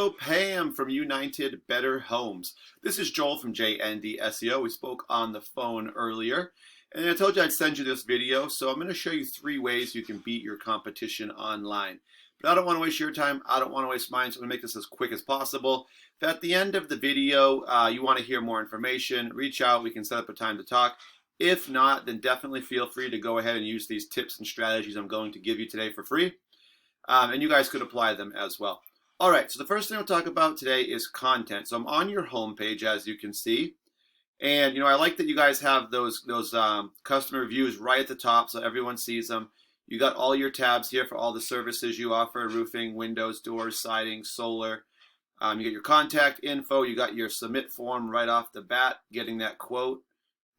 Hello, Pam from United Better Homes. This is Joel from JND SEO. We spoke on the phone earlier, and I told you I'd send you this video, so I'm going to show you 3 ways you can beat your competition online. But I don't want to waste your time. I don't want to waste mine, so I'm going to make this as quick as possible. If at the end of the video you want to hear more information, reach out. We can set up a time to talk. If not, then definitely feel free to go ahead and use these tips and strategies I'm going to give you today for free. And you guys could apply them as well. All right, so the first thing I'll talk about today is content. So I'm on your homepage, as you can see. And, I like that you guys have those customer reviews right at the top so everyone sees them. You got all your tabs here for all the services you offer: roofing, windows, doors, siding, solar. You got your contact info. You got your submit form right off the bat, getting that quote.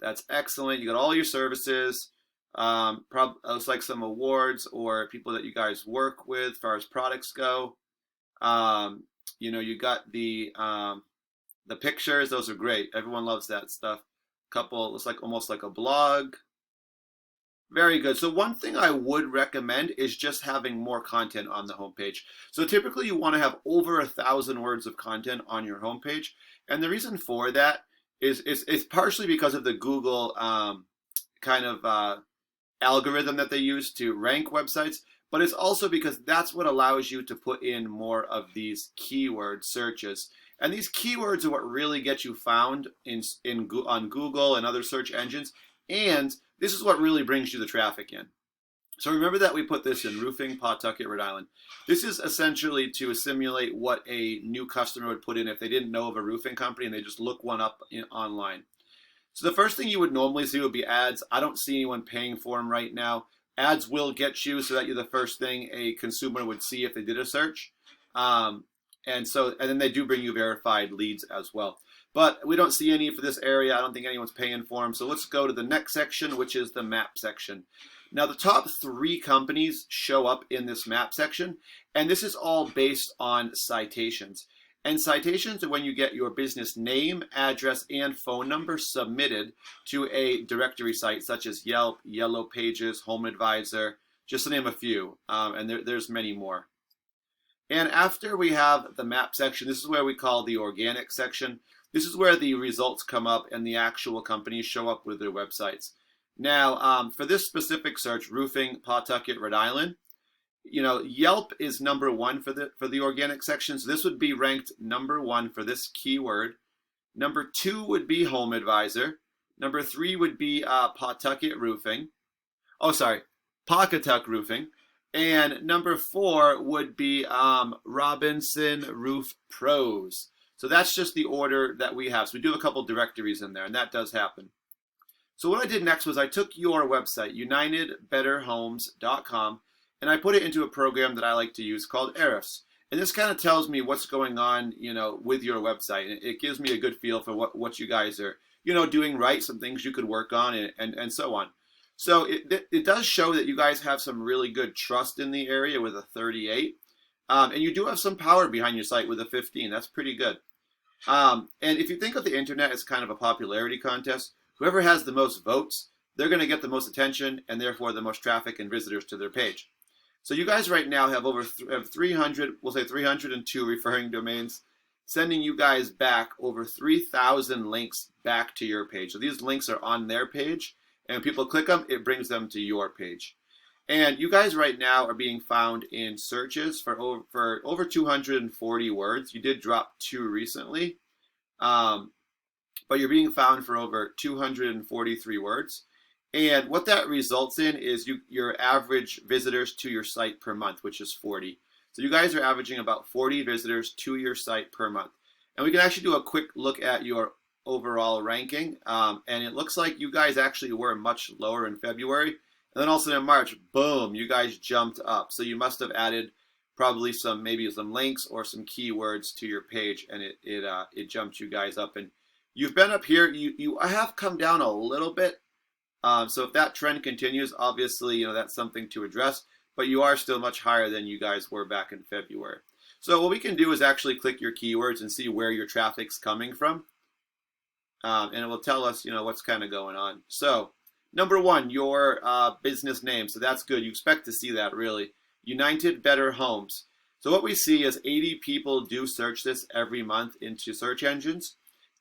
That's excellent. You got all your services. Looks like some awards or people that you guys work with as far as products go. You got the pictures. Those are great. Everyone loves that stuff. Looks like almost like a blog. Very good. So one thing I would recommend is just having more content on the homepage. So typically you want to have over 1,000 words of content on your homepage. And the reason for that is it's partially because of the Google algorithm that they use to rank websites, but it's also because that's what allows you to put in more of these keyword searches. And these keywords are what really get you found on Google and other search engines. And this is what really brings you the traffic in. So remember that we put this in roofing, Pawtucket, Rhode Island. This is essentially to simulate what a new customer would put in if they didn't know of a roofing company and they just look one up online. So the first thing you would normally see would be ads. I don't see anyone paying for them right now. Ads will get you so that you're the first thing a consumer would see if they did a search. And then they do bring you verified leads as well. But we don't see any for this area. I don't think anyone's paying for them. So let's go to the next section, which is the map section. Now the top 3 companies show up in this map section, and this is all based on citations. And citations are when you get your business name, address, and phone number submitted to a directory site such as Yelp, Yellow Pages, Home Advisor, just to name a few. And there's many more. And after we have the map section, this is where we call the organic section. This is where the results come up and the actual companies show up with their websites. Now, for this specific search, roofing, Pawtucket, Rhode Island, Yelp is number 1 for the organic section. So this would be ranked number 1 for this keyword. Number 2 would be Home Advisor. Number 3 would be Pawtucket Roofing. Pawtucket Roofing. And number 4 would be Robinson Roof Pros. So that's just the order that we have. So we do have a couple directories in there, and that does happen. So what I did next was I took your website, unitedbetterhomes.com, and I put it into a program that I like to use called Ahrefs. And this kind of tells me what's going on, with your website. And it gives me a good feel for what you guys are, doing right, some things you could work on, and so on. So it does show that you guys have some really good trust in the area with a 38. And you do have some power behind your site with a 15. That's pretty good. And if you think of the internet as kind of a popularity contest, whoever has the most votes, they're going to get the most attention and therefore the most traffic and visitors to their page. So you guys right now have over 300, we'll say 302 referring domains, sending you guys back over 3,000 links back to your page. So these links are on their page, and when people click them, it brings them to your page. And you guys right now are being found in searches for over 240 words. You did drop 2 recently, but you're being found for over 243 words. And what that results in is your average visitors to your site per month, which is 40. So you guys are averaging about 40 visitors to your site per month. And we can actually do a quick look at your overall ranking. And it looks like you guys actually were much lower in February. And then also in March, boom, you guys jumped up. So you must have added probably maybe some links or some keywords to your page, and it jumped you guys up. And you've been up here. You have come down a little bit. So if that trend continues, obviously, that's something to address. But you are still much higher than you guys were back in February. So what we can do is actually click your keywords and see where your traffic's coming from. And it will tell us, what's kind of going on. So number 1, your business name. So that's good. You expect to see that, really. United Better Homes. So what we see is 80 people do search this every month into search engines.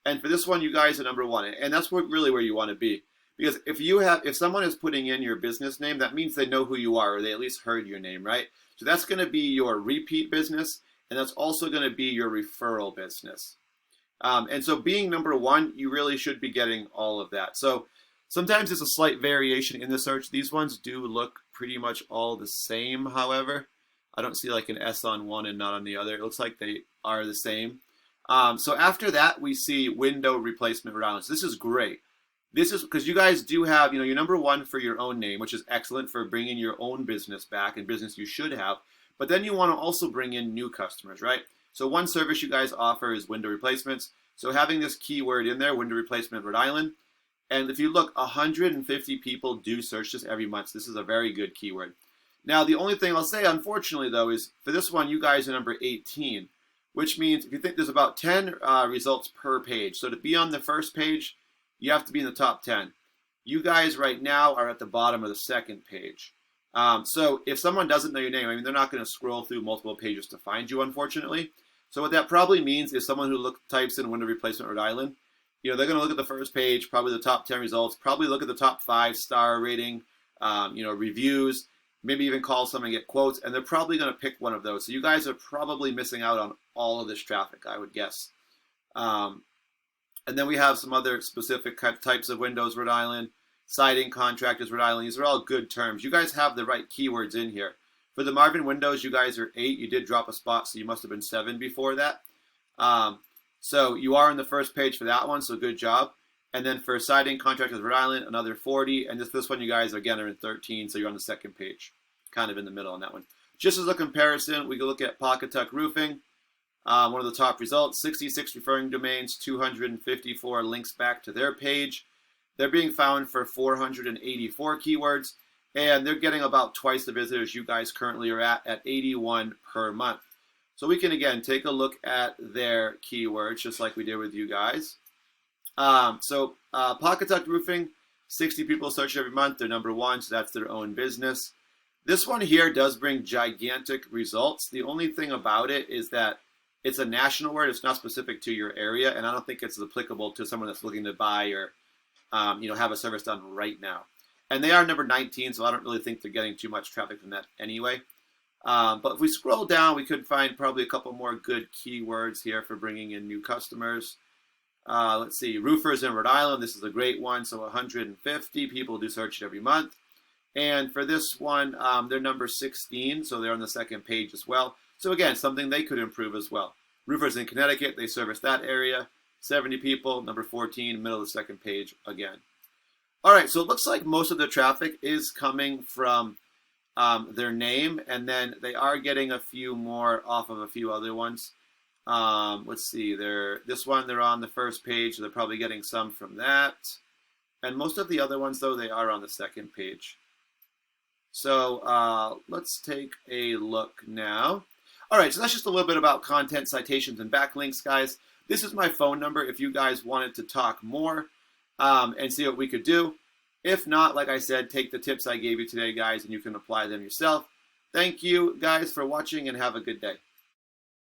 And for this one, you guys are number one. And that's really where you want to be. Because if someone is putting in your business name, that means they know who you are, or they at least heard your name, right? So that's going to be your repeat business, and that's also going to be your referral business. And so being number one, you really should be getting all of that. So sometimes there's a slight variation in the search. These ones do look pretty much all the same, however. I don't see like an S on one and not on the other. It looks like they are the same. So after that, we see window replacement Rhode Island. So this is great. This is because you guys do have, you're number one for your own name, which is excellent for bringing your own business back and business you should have. But then you want to also bring in new customers, right? So one service you guys offer is window replacements. So having this keyword in there, window replacement Rhode Island. And if you look, 150 people do search this every month. So this is a very good keyword. Now, the only thing I'll say, unfortunately, though, is for this one, you guys are number 18, which means if you think there's about 10 results per page. So to be on the first page, you have to be in the top 10. You guys right now are at the bottom of the second page. So if someone doesn't know your name, I mean, they're not going to scroll through multiple pages to find you, unfortunately. So what that probably means is someone who types in window replacement Rhode Island, they're going to look at the first page, probably the top 10 results, probably look at the top 5-star rating, reviews, maybe even call someone and get quotes, and they're probably going to pick one of those. So you guys are probably missing out on all of this traffic, I would guess. And then we have some other specific types of windows, Rhode Island, siding contractors, Rhode Island. These are all good terms. You guys have the right keywords in here. For the Marvin windows, you guys are 8. You did drop a spot, so you must have been 7 before that. So you are on the first page for that one, so good job. And then for siding contractors, Rhode Island, another 40. And this one, you guys, again, are in 13, so you're on the second page, kind of in the middle on that one. Just as a comparison, we can look at Pawtucket Roofing. One of the top results, 66 referring domains, 254 links back to their page. They're being found for 484 keywords, and they're getting about twice the visitors you guys currently are at 81 per month. So we can, again, take a look at their keywords, just like we did with you guys. Pawtucket Roofing, 60 people search every month. They're number one, so that's their own business. This one here does bring gigantic results. The only thing about it is that it's a national word. It's not specific to your area, and I don't think it's applicable to someone that's looking to buy or, have a service done right now. And they are number 19, so I don't really think they're getting too much traffic from that anyway. But if we scroll down, we could find probably a couple more good keywords here for bringing in new customers. Let's see, roofers in Rhode Island. This is a great one. So 150 people do search it every month. And for this one, they're number 16, so they're on the second page as well. So again, something they could improve as well. Roofers in Connecticut, they service that area. 70 people, number 14, middle of the second page again. All right, so it looks like most of the traffic is coming from their name, and then they are getting a few more off of a few other ones. Let's see, this one, they're on the first page, so they're probably getting some from that. And most of the other ones, though, they are on the second page. So let's take a look now. All right, so that's just a little bit about content, citations, and backlinks, guys. This is my phone number if you guys wanted to talk more and see what we could do. If not, like I said, take the tips I gave you today, guys, and you can apply them yourself. Thank you, guys, for watching, and have a good day.